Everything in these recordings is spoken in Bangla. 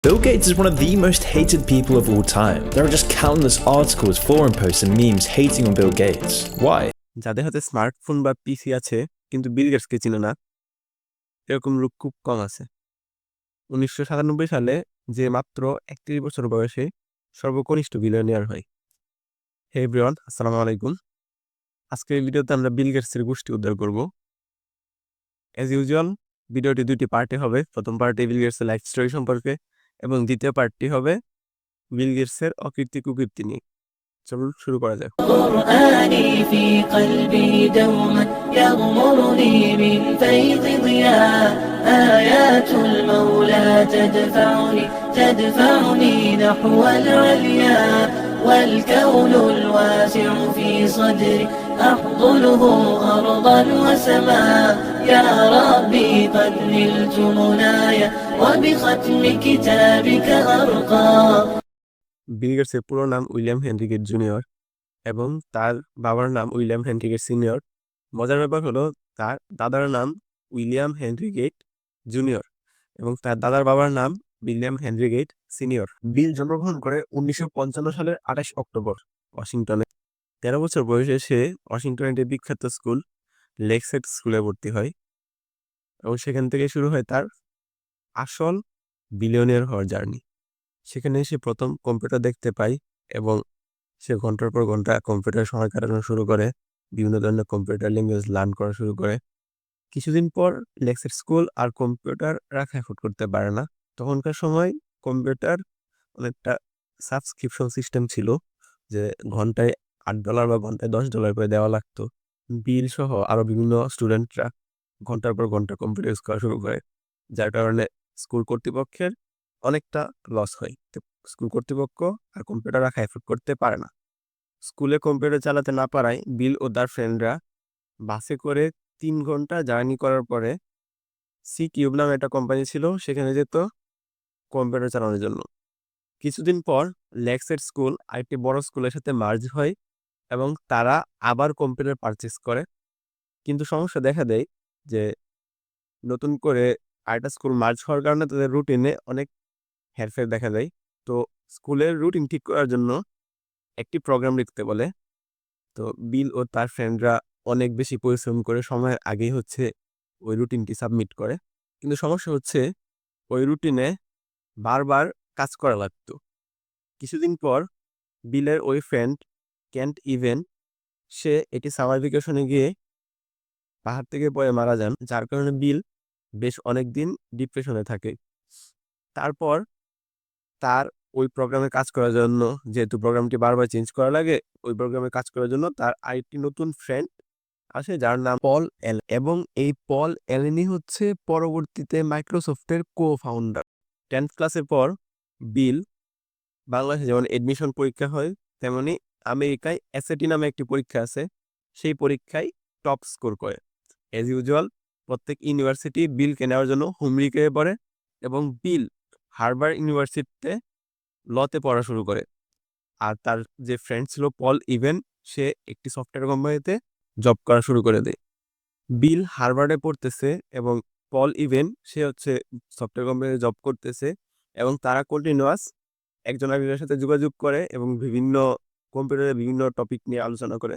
Bill Gates is one of the most hated people of all time. There are just countless articles, forum posts, and memes hating on Bill Gates. Why? যাদের হাতে স্মার্টফোন বা পিসি আছে কিন্তু বিল গেটসকে চিনে না, এরকম লোক খুব কম আছে। 1997 সালে যে মাত্র 31 বছর বয়সে সর্বকনিষ্ঠ বিলিয়নিয়ার হয়। হে এভরিওয়ান, আসসালামু আলাইকুম। আজকের এই ভিডিওতে আমরা বিল গেটসের গোষ্ঠী উদ্ধার করব। অ্যাজ ইউজুয়াল ভিডিওটি দুইটি পার্টে হবে। প্রথম পার্টে বিল গেটসের লাইফ স্টোরি সম্পর্কে এবং দ্বিতীয় পার্টটি হবে বিল গেটসের অকীর্তি কুকীর্তি নিয়ে। চলুন শুরু করা যাক। قرآني في قلبي دوما يغمرني من فيض ضياء آيات المولى تدفعني نحو العليا والكون الواسع في صدري أحضنه أرضا وسماء يا ربي قد نلت منايا وبختم كتابك أرقى বিল গেটসের পুরো নাম উইলিয়াম হেনরি গেট জুনিয়র এবং তার বাবার নাম উইলিয়াম হেনরি গেট সিনিয়র। মজার ব্যাপার হলো তার দাদার নাম উইলিয়াম হেনরি গেট জুনিয়র এবং তার দাদার বাবার নাম উইলিয়াম হেনরি গেট সিনিয়র। বিল জন্মগ্রহণ করে 1955 সালের 28 অক্টোবর ওয়াশিংটনে। 13 বছর বয়সে সে ওয়াশিংটনের বিখ্যাত স্কুল লেকসাইড স্কুলে ভর্তি হয় এবং সেখান থেকে শুরু হয় তার আসল বিলিয়নিয়ার হওয়ার জার্নি। সেখানে সে প্রথম কম্পিউটার দেখতে পায় এবং সে ঘন্টার পর ঘন্টা কম্পিউটার সময় কাটানো শুরু করে, বিভিন্ন ধরনের কম্পিউটার ল্যাঙ্গুয়েজ লার্ন করা শুরু করে। কিছুদিন পর লেক্সার স্কুল আর কম্পিউটার রাখা এফোর্ড করতে পারে না। তখনকার সময় কম্পিউটার অনেকটা সাবস্ক্রিপশন সিস্টেম ছিল, যে ঘন্টায় $8 বা ঘন্টায় $10 করে দেওয়া লাগতো। বিল সহ আরো বিভিন্ন স্টুডেন্টরা ঘন্টার পর ঘন্টা কম্পিউটার ইউজ করা শুরু করে, যার কারণে স্কুল কর্তৃপক্ষের অনেকটা লস হয়। স্কুল কর্তৃপক্ষ আর কম্পিউটার রাখা এফোর্ড করতে পারে না। স্কুলে কম্পিউটার চালাতে না পারায় বিল ও তার ফ্রেন্ডরা বাসে করে 3 ঘন্টা জার্নি করার পরে সি কিউব নামে একটা কোম্পানি ছিল, সেখানে যেত কম্পিউটার চালানোর জন্য। কিছুদিন পর লেক্সাইড স্কুল আরেকটি বড় স্কুলের সাথে মার্জ হয় এবং তারা আবার কম্পিউটার পারচেস করে। কিন্তু সমস্যা দেখা দেয় যে নতুন করে আরেকটা স্কুল মার্জ হওয়ার কারণে তাদের রুটিনে অনেক হেরফের দেখা যায়। তো স্কুলের রুটিন ঠিক করার জন্য একটি প্রোগ্রাম লিখতে বলে। তো বিল ও তার ফ্রেন্ডরা অনেক বেশি পরিশ্রম করে সময়ের আগেই ওই রুটিনটি সাবমিট করে। কিন্তু সমস্যা হচ্ছে ওই রুটিনে বারবার কাজ করা লাগতো। কিছুদিন পর বিলের ওই ফ্রেন্ড কেন্ট ইভেন সে এটি সামার ভ্যাকেশনে গিয়ে পাহাড় থেকে পড়ে মারা যান, যার কারণে বিল বেশ অনেকদিন ডিপ্রেশনে থাকে। তারপর তার ওই প্রোগ্রামে কাজ করার জন্য, যেহেতু প্রোগ্রামটি বারবার চেঞ্জ করা লাগে, ওই প্রোগ্রামে কাজ করার জন্য তার আরেকটি নতুন ফ্রেন্ড আসে যার নাম পল এলেন এবং এই পল এলেনই হচ্ছে পরবর্তীতে মাইক্রোসফটের কো-ফাউন্ডার। 10th ক্লাসের পর বিল বাংলাদেশে যেমন এডমিশন পরীক্ষা হয়, তেমনি আমেরিকায় এসএটি নামে একটি পরীক্ষা আছে, সেই পরীক্ষায় টপ স্কোর করে। অ্যাজ ইউজুয়াল প্রত্যেক ইউনিভার্সিটি বিলকে নেওয়ার জন্য হুমড়ি খেয়ে পড়ে এবং বিল হার্ভার্ড ইউনিভার্সিটিতে লতে পড়া শুরু করে। আর তার যে ফ্রেন্ড ছিল পল ইভেন, সে একটি সফটওয়্যার কোম্পানিতে জব করা শুরু করে দেয়। বিল হার্ভার্ডে পড়তেছে এবং পল ইভেন সে সফটওয়্যার কোম্পানিতে জব করতেছে এবং তারা কন্টিনিউয়াস একজন আরেকজনের সাথে যোগাযোগ করে এবং বিভিন্ন কম্পিউটারের বিভিন্ন টপিক নিয়ে আলোচনা করে।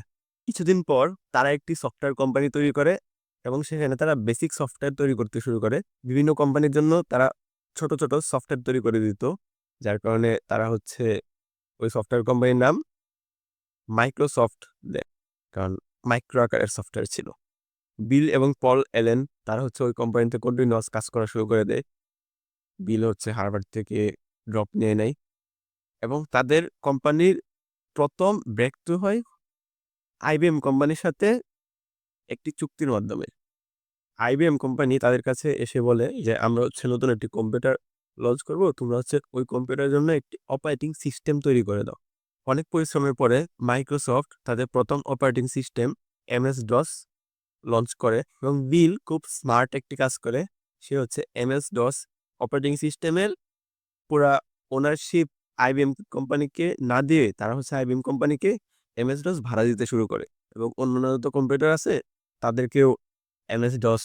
কিছুদিন পর তারা একটি সফটওয়্যার কোম্পানি তৈরি করে এবং সেখানে তারা বেসিক সফটওয়্যার তৈরি করতে শুরু করে। বিভিন্ন কোম্পানির জন্য তারা ছোট ছোট সফটওয়্যার তৈরি করে দিত, যার কারণে তারা ওই সফটওয়্যার কোম্পানির নাম মাইক্রোসফট দেয়, কারণ মাইক্রো আকারের সফটওয়্যার ছিল। বিল এবং পল এলেন তারা ওই কোম্পানিতে কন্টিনিউয়াস কাজ করা শুরু করে দেয়। বিল হার্ভার্ড থেকে ড্রপ নিয়ে নেয় এবং তাদের কোম্পানির প্রথম ব্রেক থ্রু হয় আইবিএম কোম্পানির সাথে একটি চুক্তির মাধ্যমে। আইবিএম কোম্পানি তাদের কাছে এসে বলে যে আমরা নতুন একটি কম্পিউটার লঞ্চ করব, তোমরা ওই কম্পিউটারের জন্য একটি অপারেটিং সিস্টেম তৈরি করে দাও। অনেক পরিশ্রমের পরে মাইক্রোসফট তাদের প্রথম operating system MS DOS launch করে এবং বিল খুব স্মার্ট একটি কাজ করে। সে এমএস ডস অপারেটিং সিস্টেমের পুরা ওনারশিপ আইবিএম কোম্পানিকে না দিয়ে তারা আইবিএম কোম্পানিকে এমএস ডস ভাড়া দিতে শুরু করে এবং অন্যান্য কম্পিউটার আছে তাদেরকেও এমএস ডস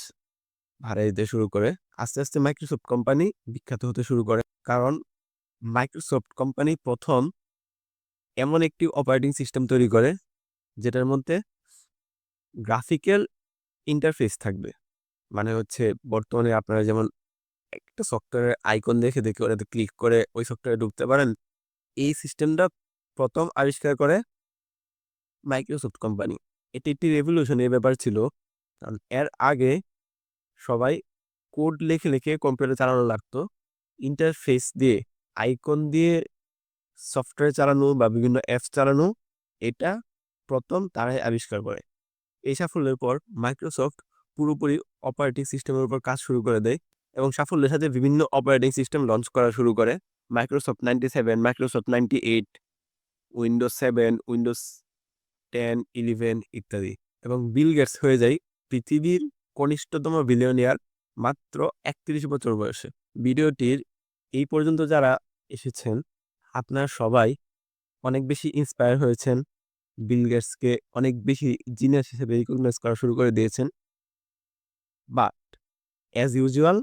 ভাড়া দিতে শুরু করে। আস্তে আস্তে মাইক্রোসফট কোম্পানি বিখ্যাত হতে শুরু করে, কারণ মাইক্রোসফট কোম্পানি প্রথম এমন একটি অপারেটিং সিস্টেম তৈরি করে যেটার মধ্যে গ্রাফিক্যাল ইন্টারফেস থাকবে। মানে হচ্ছে বর্তমানে আপনারা যেমন একটা সফটওয়্যারের আইকন দেখে দেখে ওটাতে ক্লিক করে ওই সফটওয়্যারে ঢুকতে পারেন, এই সিস্টেমটা প্রথম আবিষ্কার করে মাইক্রোসফট কোম্পানি। এটি একটি রেভলিউশনের ব্যাপার ছিল, কারণ এর আগে সবাই কোড লিখে লিখে কম্পিউটার চালানো লাগতো। ইন্টারফেস দিয়ে, আইকন দিয়ে সফটওয়্যার চালানো বা বিভিন্ন অ্যাপস চালানো, এটা প্রথম তারাই আবিষ্কার করে। এই সাফল্যের পর মাইক্রোসফট পুরোপুরি অপারেটিং সিস্টেমের উপর কাজ শুরু করে দেয় এবং সাফল্যের সাথে বিভিন্ন অপারেটিং সিস্টেম লঞ্চ করা শুরু করে। মাইক্রোসফট 97, মাইক্রোসফট 98, উইন্ডোজ 7, উইন্ডোজ 10, 11 ইত্যাদি। এবং বিল গেটস হয়ে যায় পৃথিবীর কনিষ্ঠতম বিলিয়নিয়ার মাত্র 31 বছর বয়সে। ভিডিওটির এই পর্যন্ত যারা এসেছেন আপনারা সবাই অনেক বেশি ইন্সপায়ার হয়েছেন, বিল গেটসকে অনেক বেশি জিনিয়াস হিসেবে রিকগনাইজ করা শুরু করে দিয়েছেন। বাট অ্যাজ ইউজুয়াল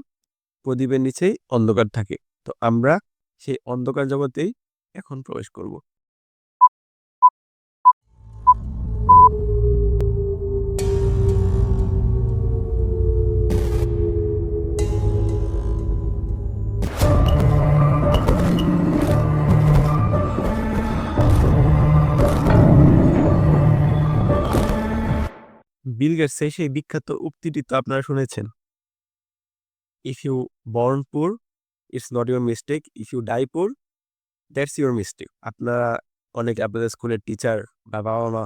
প্রদীপের নিচেই অন্ধকার থাকে, তো আমরা সেই অন্ধকার জগতেই এখন প্রবেশ করব। বিল গেটসের সেই বিখ্যাত উক্তিটি তো আপনারা শুনেছেন, if you born poor it's not your mistake, if you die poor that's your mistake. আপনারা অনেকে আপনাদের স্কুলের টিচার বা বাবা মা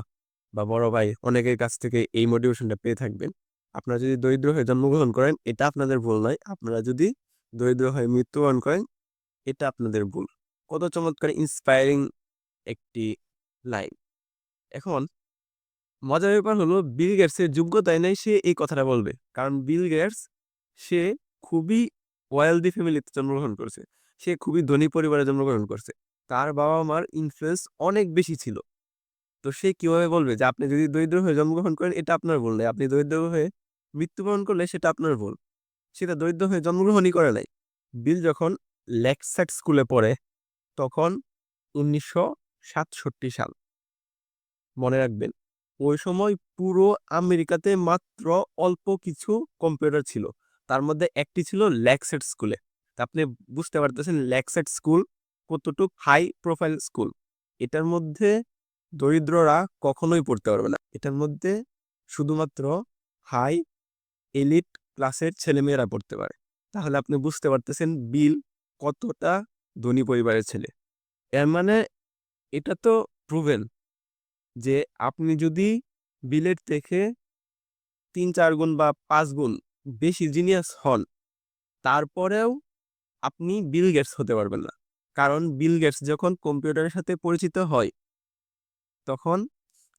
বা বড় ভাই অনেকের কাছ থেকে এই মোটিভেশনটা পেয়ে থাকবেন। আপনারা যদি দরিদ্র হয়ে জন্মগ্রহণ করেন এটা আপনাদের ভুল নয়, আপনারা যদি দরিদ্র হয়ে মৃত্যুবরণ করেন এটা আপনাদের ভুল। কত চমৎকার ইন্সপায়ারিং একটি লাইন। এখন মজার ব্যাপার হলো বিল গেটসের যোগ্যতাই নাই সে এই কথাটা বলবে, কারণ বিল গেটস সে খুবই ওয়েলদি ফ্যামিলিতে জন্মগ্রহণ করছে, সে খুবই ধনী পরিবারে জন্মগ্রহণ করছে, তার বাবা মার ইনফ্লুয়েন্স অনেক বেশি ছিল। তো সে কিভাবে বলবে যে আপনি যদি দরিদ্র হয়ে জন্মগ্রহণ করেন এটা আপনার ভুল নয়, আপনি দরিদ্র হয়ে মৃত্যুবরণ করলে সেটা আপনার ভুল। সেটা দরিদ্র হয়ে জন্মগ্রহণই করে নাই। বিল যখন লেকসাইট স্কুলে পড়ে তখন 1967 সাল, মনে রাখবেন ওই সময় পুরো আমেরিকাতে মাত্র অল্প কিছু কম্পিউটার ছিল, তার মধ্যে একটি ছিল লেকসাইট স্কুলে। তা আপনি বুঝতে পারতেছেন লেকসাইট স্কুল কতটুকু হাই প্রোফাইল স্কুল। এটার মধ্যে দরিদ্ররা কখনোই পড়তে পারবে না, এটার মধ্যে শুধুমাত্র হাই এলিট ক্লাসের ছেলেমেয়েরা পড়তে পারে। তাহলে আপনি বুঝতে পারতেছেন বিল কতটা ধনী পরিবারের ছেলে। এর মানে এটা তো প্রুভেন যে আপনি যদি বিলের থেকে 3-4 গুণ বা 5 গুণ বেশি জিনিয়াস হন তারপরেও আপনি বিল গেটস হতে পারবেন না। কারণ বিল গেটস যখন কম্পিউটারের সাথে পরিচিত হয় তখন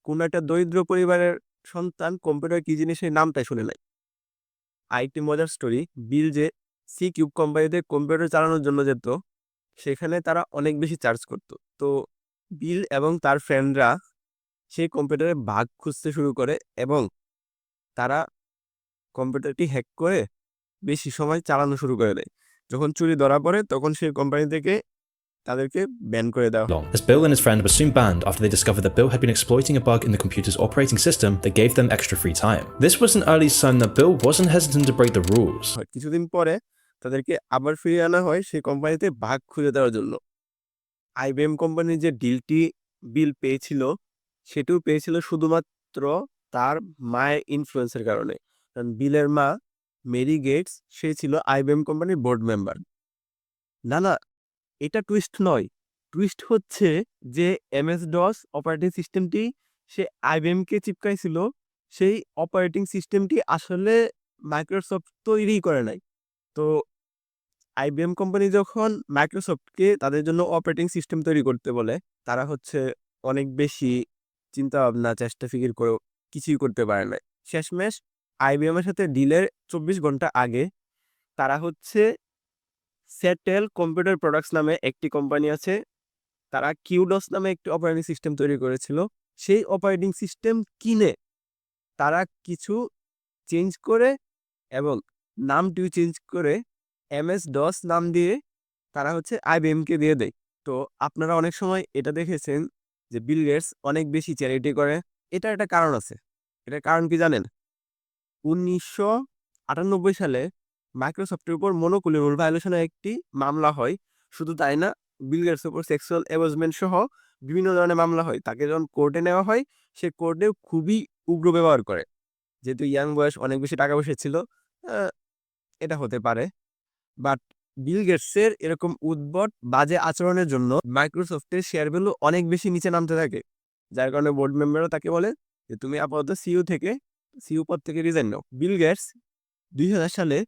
কোনো একটা দরিদ্র পরিবারের সন্তান কম্পিউটার কি জিনিসের নামটাই শুনে নাই। আরেকটি মজার স্টোরি, বিল যে সি কিউব কোম্পানিতে কম্পিউটার চালানোর জন্য যেত সেখানে তারা অনেক বেশি চার্জ করত। তো বিল এবং তার ফ্রেন্ডরা সেই কম্পিউটারে বাগ খুঁজতে শুরু করে এবং তারা কম্পিউটারটি হ্যাক করে বেশি সময় চালানো শুরু করে দেয়। যখন চুরি ধরা পড়ে তখন সেই কোম্পানি থেকে তাদেরকে ব্যান করে দেওয়া হয়। long, as Bill and his friend were soon banned after they discovered that Bill had been exploiting a bug in the computer's operating system that gave them extra free time. This was an early sign that Bill wasn't hesitant to break the rules. কিছুদিন পরে তাদেরকে আবার ফিরিয়ে আনা হয় সেই কোম্পানিতে ভাগ খুঁজে দেওয়ার জন্য। আইবিএম কোম্পানির যে ডিলটি বিল পেয়েছিল সেটিও পেয়েছিল শুধুমাত্র তার মায়ের ইনফ্লুয়েন্সের কারণে, কারণ বিলের মা মেরি গেটস সে ছিল আইবিএম কোম্পানির বোর্ড মেম্বার। না না, এটা টুইস্ট নয়, টুইস্ট হচ্ছে যে এমএস ডস অপারেটিং সিস্টেমটি সে আইবিএমকে চিপকাইছিল, সেই অপারেটিং সিস্টেমটি আসলে মাইক্রোসফট তৈরি করে নাই। তো আইবিএম কোম্পানি যখন মাইক্রোসফটকে তাদের জন্য অপারেটিং সিস্টেম তৈরি করতে বলে তারা অনেক বেশি চিন্তা ভাবনা চেষ্টা ফিকির করে কিছুই করতে পারে না। শেষমেশ আইবিএম এর সাথে ডিলের 24 ঘন্টা আগে তারা সেটেল কম্পিউটার প্রোডাক্টস নামে একটি কোম্পানি আছে, তারা কিউডস নামে একটি অপারেটিং সিস্টেম তৈরি করেছিল। সেই অপারেটিং সিস্টেম কিনে তারা কিছু চেঞ্জ করে এবং নামটিও চেঞ্জ করে MS DOS নাম দিয়ে তারা হচ্ছে IBM-কে দিয়ে দেয়। তো আপনারা অনেক সময় এটা দেখেছেন যে বিল গেটস অনেক বেশি চ্যারিটি করে। এটার একটা কারণ আছে। এটার কারণ কি জানেন? 1998 সালে মাইক্রোসফটের উপর মনোপলি রুল ভায়োলেশনের একটি মামলা হয়। শুধু তাই না, বিল গেটসের উপর সেক্সুয়াল অ্যাবিউজমেন্ট সহ বিভিন্ন ধরনের মামলা হয়। তাকে যখন কোর্টে নেওয়া হয়, সে কোর্টেও খুবই উগ্র ব্যবহার করে। যেহেতু ইয়াং বয়স, অনেক বেশি টাকা পয়সা ছিল, এটা হতে পারে। বাট বিল গেটসের এরকম উদ্ভট বাজে আচরণের জন্য মাইক্রোসফটের শেয়ার ভ্যালু অনেক বেশি নিচে নামতে থাকে, যার কারণে বোর্ড মেম্বাররা তাকে বলে যে তুমি আপাতত সিইও পদ থেকে রিজাইন নাও। বিল গেটস 2000 সালে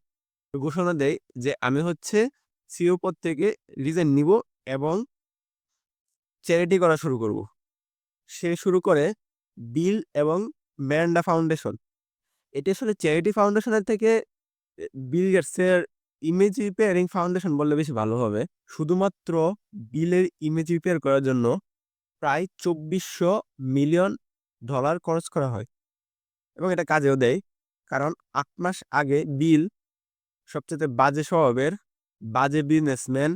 ঘোষণা দেয় যে আমি হচ্ছে সিইও পদ থেকে রিজাইন নিব এবং চ্যারিটি করা শুরু করব। সে শুরু করে বিল এবং মেলিন্ডা ফাউন্ডেশন। এটি আসলে চ্যারিটি ফাউন্ডেশনের থেকে বিল গেটসের ইমেজ রিপেয়ারিং ফাউন্ডেশন বললে বেশি ভালো হবে। শুধুমাত্র বিলের ইমেজ রিপেয়ার করার জন্য প্রায় $2400 মিলিয়ন খরচ করা হয় এবং এটা কাজেও দেয়। কারণ 8 মাস আগে বিল সবচেয়ে বাজে স্বভাবের, বাজে বিজনেসম্যান,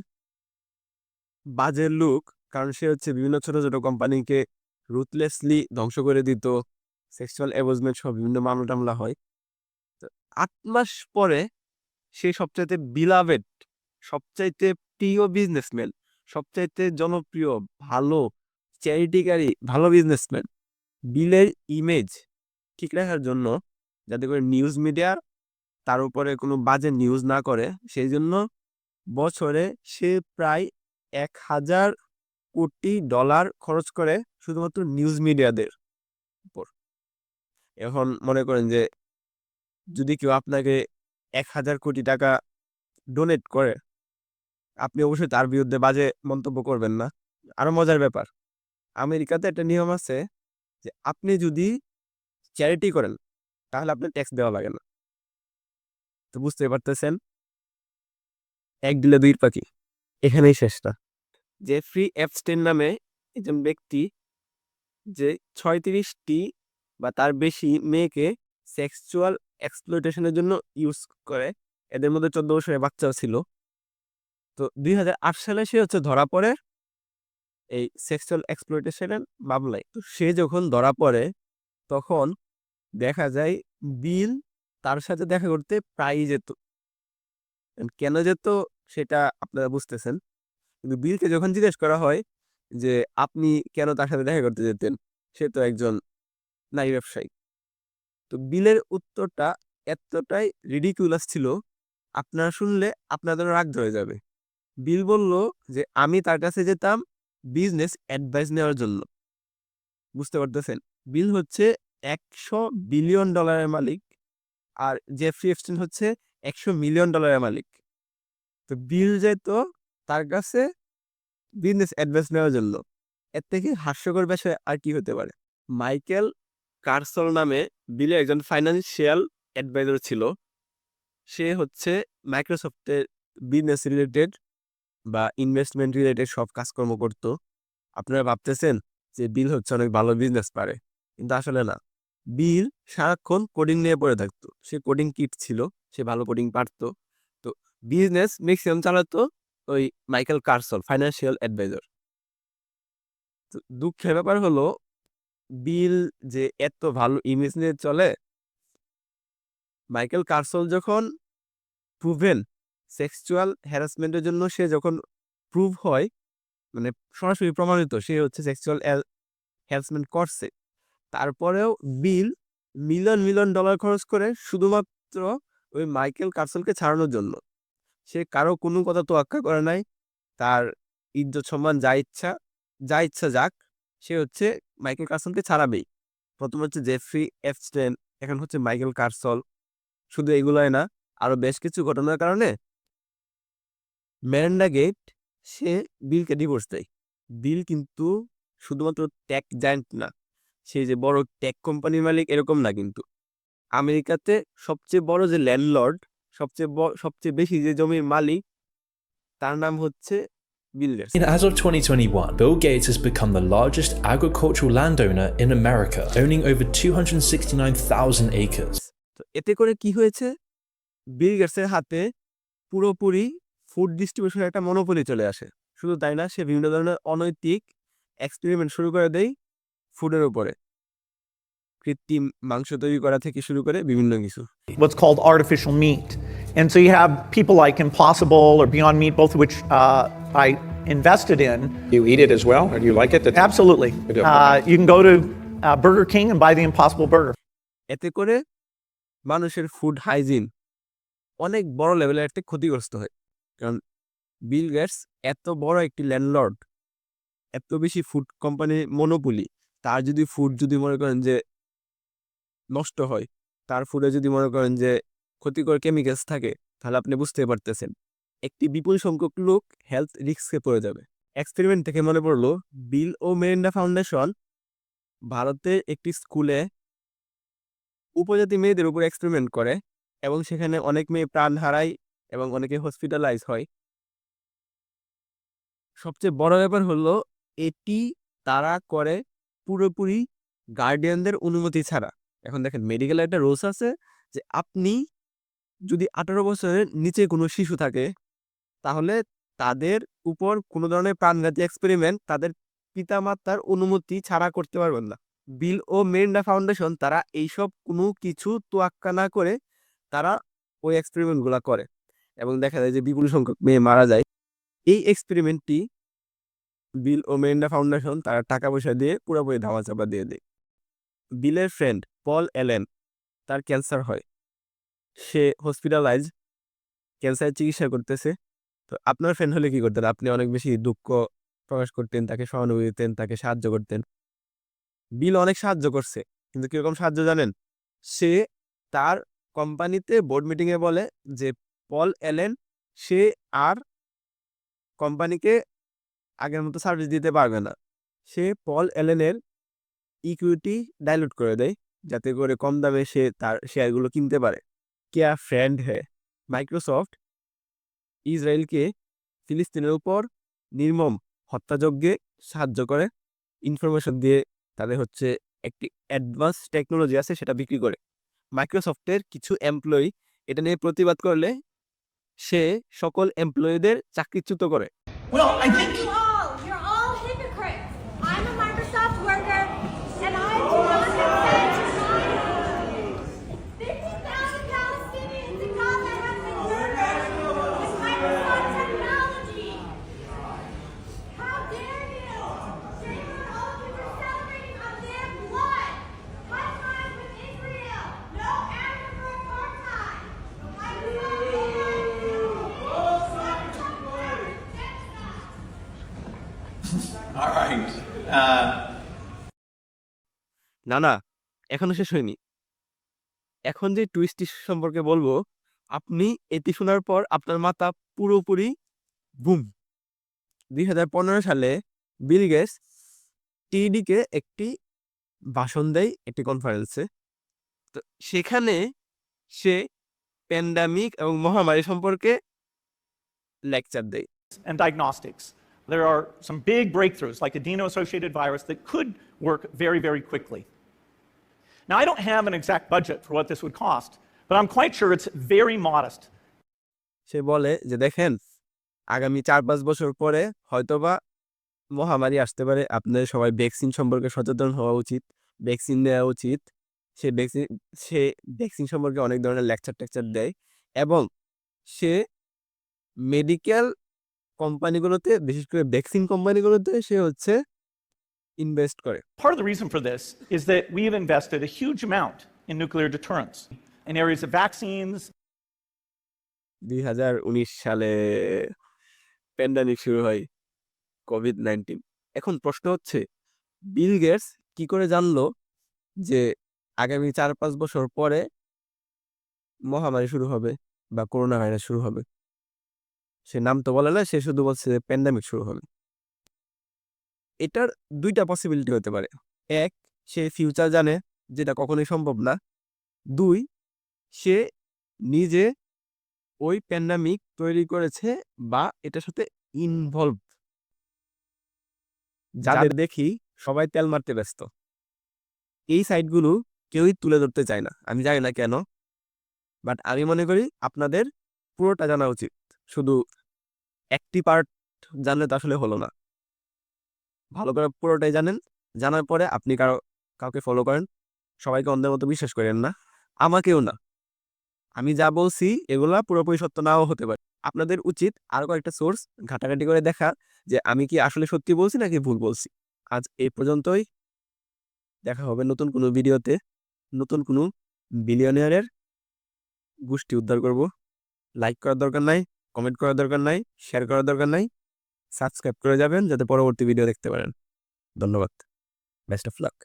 বাজে লুক, কারণ সে হচ্ছে বিভিন্ন ছোট ছোট কোম্পানিকে রুথলেসলি ধ্বংস করে দিত, সেক্সুয়াল অ্যাবিউজমেন্ট সহ বিভিন্ন মামলা টামলা হয়। তো 8 মাস পরে সে সবচাইতে বিলাভেড, সবচাইতে প্রিয় বিজনেসম্যান, সবচাইতে জনপ্রিয়, ভালো চ্যারিটিকারী, ভালো বিজনেসম্যান বিলের ইমেজ ঠিক রাখার জন্য, যাতে করে নিউজ মিডিয়া তার উপরে কোনো বাজে নিউজ না করে, সেই জন্য বছরে সে প্রায় $1000 কোটি খরচ করে শুধুমাত্র নিউজ মিডিয়াদের উপর। এখন মনে করেন যে যদি কেউ আপনাকে $1000 কোটি ডোনেট করে, আপনি অবশ্যই তার বিরুদ্ধে বাজে মন্তব্য করবেন না। আরো মজার ব্যাপার, আমেরিকাতে একটা নিয়ম আছে যে আপনি যদি চ্যারিটি করেন তাহলে আপনার ট্যাক্স দেওয়া লাগে না। তো বুঝতে পারতেছেন, এক দিলে দুই পাখি, এখানেই শেষ না। জেফ্রি এপস্টেইন নামে একজন ব্যক্তি যে 36টি বা তার বেশি মেয়েকে সেক্সুয়াল এক্সপ্লয়টেশনের জন্য ইউজ করে, এদের মধ্যে 14 বছরের বাচ্চাও ছিল। তো 2008 সালে সে হচ্ছে ধরা পড়ে এই সেক্সুয়াল এক্সপ্লয়টেশনের মামলায়। তো সে যখন ধরা পড়ে তখন দেখা যায় বিল তার সাথে দেখা করতে প্রায়ই যেত। কেন যেত সেটা আপনারা বুঝতেছেন, কিন্তু বিলকে যখন জিজ্ঞেস করা হয় যে আপনি কেন তার সাথে দেখা করতে যেতেন, সে তো একজন নারী ব্যবসায়ী। তো বিলের উত্তরটা এতটাই রিডিকুলাস ছিল, আপনারা শুনলে আপনাদের রাগ ধরে যাবে। বিল বলল যে আমি তার কাছে যেতাম বিজনেস অ্যাডভাইস নেওয়ার জন্য। বুঝতে পারতেছেন, বিল হচ্ছে $100 বিলিয়ন মালিক, আর জেফ্রি এপস্টেইন হচ্ছে $100 মিলিয়ন মালিক। তো বিল যেত তার কাছে বিজনেস অ্যাডভাইস নেওয়ার জন্য। এর থেকে হাস্যকর বিষয় আর কি হতে পারে? মাইকেল কারসল নামে বিলের একজন ফাইন্যান্সিয়াল অ্যাডভাইজার ছিল। সে হচ্ছে মাইক্রোসফটের বিজনেস রিলেটেড বা ইনভেস্টমেন্ট রিলেটেড সব কাজকর্ম করত। আপনারা ভাবতেছেন যে বিল হচ্ছে অনেক ভালো বিজনেস পারে, কিন্তু আসলে না। বিল সারাক্ষণ কোডিং নিয়ে পড়ে থাকতো। সে কোডিং কিট ছিল, সে ভালো কোডিং পারতো। তো বিজনেস ম্যাক্সিমাম চালাতো ওই মাইকেল কারসল, ফাইন্যান্সিয়াল অ্যাডভাইজার। তো দুঃখের ব্যাপার হলো, বিল যে এত ভালো ইমেজ নিয়ে চলে, মাইকেল কারসল যখন প্রুভেন সেক্সুয়াল হ্যারাসমেন্টের জন্য সে যখন প্রুভ হয়, মানে সরাসরি প্রমাণিত সে হচ্ছে সেক্সুয়াল হ্যারাসমেন্ট করছে, তারপরেও বিল মিলিয়ন মিলিয়ন ডলার খরচ করে শুধুমাত্র ওই মাইকেল কারসলকে ছাড়ানোর জন্য। সে কারো কোনো কথা তোয়াক্কা করে নাই, তার ইজ্জত সম্মান যা ইচ্ছা যাক, সে হচ্ছে মাইকেল কারসলকে ছাড়াবেই। প্রথম হচ্ছে জেফ্রি এপস্টেইন, এখন হচ্ছে মাইকেল কারসল। শুধু এগুলোই না, আরো বেশ কিছু ঘটনার কারণে মেলিন্ডা গেট সে বিলকে ডিভোর্স দেয়। বিল কিন্তু শুধুমাত্র টেক জায়ান্ট না, সে যে বড় টেক কোম্পানির মালিক এরকম না, কিন্তু আমেরিকাতে সবচেয়ে বড় যে ল্যান্ডলর্ড, সবচেয়ে বেশি যে জমির মালিক, তার নাম হচ্ছে Bill Gates. As of 2021, Bill Gates has become the largest agricultural landowner in America, owning over 269,000 acres. তো এতে করে কি হয়েছে? বিল গেটসের হাতে পুরোপুরি ফুড ডিস্ট্রিবিউশনের একটা মনোপলি চলে আসে। শুধু তাই না, সে বিভিন্ন ধরনের অনৈতিক এক্সপেরিমেন্ট শুরু করে দেয় ফুডের উপরে, কৃত্রিম মাংস তৈরি করা থেকে শুরু করে বিভিন্ন কিছু। what's called artificial meat. And so you have people like Impossible or Beyond Meat, both of which I invested in. You eat it as well, or do you like it? Absolutely. You can go to Burger King and buy the Impossible Burger. এতে করে মানুষের ফুড হাইজিন অনেক বড় লেভেলের একটা ক্ষতিগ্রস্ত হয়। কারণ বিল গেটস এত বড় একটি ল্যান্ডলর্ড, এত বেশি ফুড কোম্পানি মনোপলি, তার যদি ফুড যদি মনে করেন যে নষ্ট হয়, তার ফুডে যদি মনে করেন যে ক্ষতিকর কেমিক্যালস থাকে, তাহলে আপনি বুঝতে পারতেছেন একটি বিপুল সংখ্যক লোক হেলথ রিস্কে পড়ে যাবে। এক্সপেরিমেন্ট থেকে মনে পড়লো, বিল ও মেলিন্ডা ফাউন্ডেশন ভারতে একটি স্কুলে উপজাতি মেয়েদের উপর এক্সপেরিমেন্ট করে এবং সেখানে অনেক মেয়ে প্রাণ হারায় এবং অনেকে হসপিটালাইজ হয়। সবচেয়ে বড় ব্যাপার হলো এটি তারা করে পুরোপুরি গার্ডিয়ানদের অনুমতি ছাড়া। এখন দেখেন, মেডিকেল একটা রুলস আছে যে আপনি যদি 18 বছরের নিচে কোনো শিশু থাকে, তাহলে তাদের উপর কোনো ধরনের প্রাণঘাতী এক্সপেরিমেন্ট তাদের পিতামাতার অনুমতি ছাড়া করতে পারবেন না। বিল ও মেলিন্ডা ফাউন্ডেশন তারা এইসব কোনো কিছু তোয়াক্কা না করে তারা ওই এক্সপেরিমেন্টগুলো করে এবং দেখা যায় যে বিপুল সংখ্যক মেয়ে মারা যায়। এই এক্সপেরিমেন্টটি বিল ও মেলিন্ডা ফাউন্ডেশন তারা টাকা পয়সা দিয়ে পুরোপুরি ধামাচাপা দিয়ে দেয়। বিলের ফ্রেন্ড পল অ্যালেন, তার ক্যান্সার হয়, সে হসপিটালাইজ, ক্যান্সারের চিকিৎসা করতেছে। তো আপনার ফ্রেন্ড হলে কি করতেন? আপনি অনেক বেশি দুঃখ প্রকাশ করতেন, তাকে সহানুভূতি দিতেন, তাকে সাহায্য করতেন। বিল অনেক সাহায্য করছে, কিন্তু কিরকম সাহায্য জানেন? সে তার কোম্পানিতে বোর্ড মিটিংয়ে বলে যে পল অ্যালেন সে আর কোম্পানিকে আগের মতো সার্ভিস দিতে পারবে না। সে পল অ্যালেনের ইকুইটি ডাইলুট করে দেয় যাতে করে কম দামে সে তার শেয়ারগুলো কিনতে পারে। কেয়া ফ্রেন্ড হ্যাঁ, মাইক্রোসফট ইসরায়েলকে ফিলিস্তিনের উপর নির্মম হত্যাযজ্ঞে সাহায্য করে, ইনফরমেশন দিয়ে তাদের হচ্ছে একটি অ্যাডভান্স টেকনোলজি আছে সেটা বিক্রি করে। মাইক্রোসফটের কিছু এমপ্লয়ি এটা নিয়ে প্রতিবাদ করলে সে সকল এমপ্লয়ীদের চাকরিচ্যুত করে। Well, I think you're all hypocrites. I'm a Microsoft worker, and I do not consent to mine. 50,000 Palestinians in Gaza have been murdered with Microsoft technology. How dare you? Shame on all of you for celebrating on their blood. Cut ties with Israel. No anger for apartheid. Microsoft will not do. Microsoft will reject that. All right. না, এখনো শেষ হয়নি। এখন যে টুইস্ট সম্পর্কে বলবো, আপনি এটি শোনার পর আপনার মাথা পুরোপুরি বুম। 2015 সালে বিল গেটস টিডিকে একটি ভাষণ দেয় একটি কনফারেন্সে। তো সেখানে সে প্যান্ডামিক এবং মহামারী সম্পর্কে লেকচার দেয়। And diagnostics. There are some big breakthroughs, like adeno-associated virus, that could work very, very quickly. Now, I don't have an exact budget for what this would cost, but I'm quite sure it's very modest. সে বলে যে দেখেন, আগামী 4-5 বছর পরে হয়তোবা মহামারী আসতে পারে, আপনাদের সবাই ভ্যাকসিন সম্পর্কে সচেতন হওয়া উচিত, ভ্যাকসিন নেওয়া উচিত। সে ভ্যাকসিন সম্পর্কে অনেক ধরনের লেকচার দেয় এবং সে মেডিকেল কোম্পানিগুলোতে, বিশেষ করে ভ্যাকসিন কোম্পানিগুলোতে সে হচ্ছে ইনভেস্ট করে। Part of the reason for this is that we have invested a huge amount in nuclear deterrence in areas of vaccines. 2019 সালে প্যান্ডামিক শুরু হয়, কোভিড-19। এখন প্রশ্ন হচ্ছে, বিল গেটস কি করে জানলো যে আগামী 4-5 বছর পরে মহামারী শুরু হবে বা করোনা ভাইরাস শুরু হবে? সে নাম তো বলে না, সে শুধু বলছে যে প্যান্ডামিক শুরু হবে। এটার দুইটা পসিবিলিটি হতে পারে। এক, সে ফিউচার জানে, যেটা কখনোই সম্ভব না। 2, সে নিজে ওই প্যান্ডামিক তৈরি করেছে বা এটার সাথে ইনভলভ, যাদের দেখি সবাই তেল মারতে ব্যস্ত। এই সাইটগুলো কেউই তুলে ধরতে চায় না, আমি জানি না কেন, বাট আমি মনে করি আপনাদের পুরোটা জানা উচিত। শুধু একটি পার্ট জানলে তো আসলে হলো না। ভালো করে পুরোটাই জানেন, জানার পরে আপনি কাউকে ফলো করেন। সবাইকে অন্ধের মতো বিশ্বাস করেন না, আমাকেও না। আমি যা বলছি এগুলা পুরোপুরি সত্য নাও হতে পারে। আপনাদের উচিত আরো কয়েকটা সোর্স ঘাটাঘাটি করে দেখা যে আমি কি আসলে সত্যি বলছি নাকি ভুল বলছি। আজ এই পর্যন্তই। দেখা হবে নতুন কোনো ভিডিওতে, নতুন কোনো বিলিয়নিয়ারের গোষ্ঠী উদ্ধার করব। লাইক করার দরকার নাই, কমেন্ট করার দরকার নাই, শেয়ার করার দরকার নাই, সাবস্ক্রাইব করে যাবেন যাতে পরবর্তী ভিডিও দেখতে পারেন। ধন্যবাদ। Best of luck.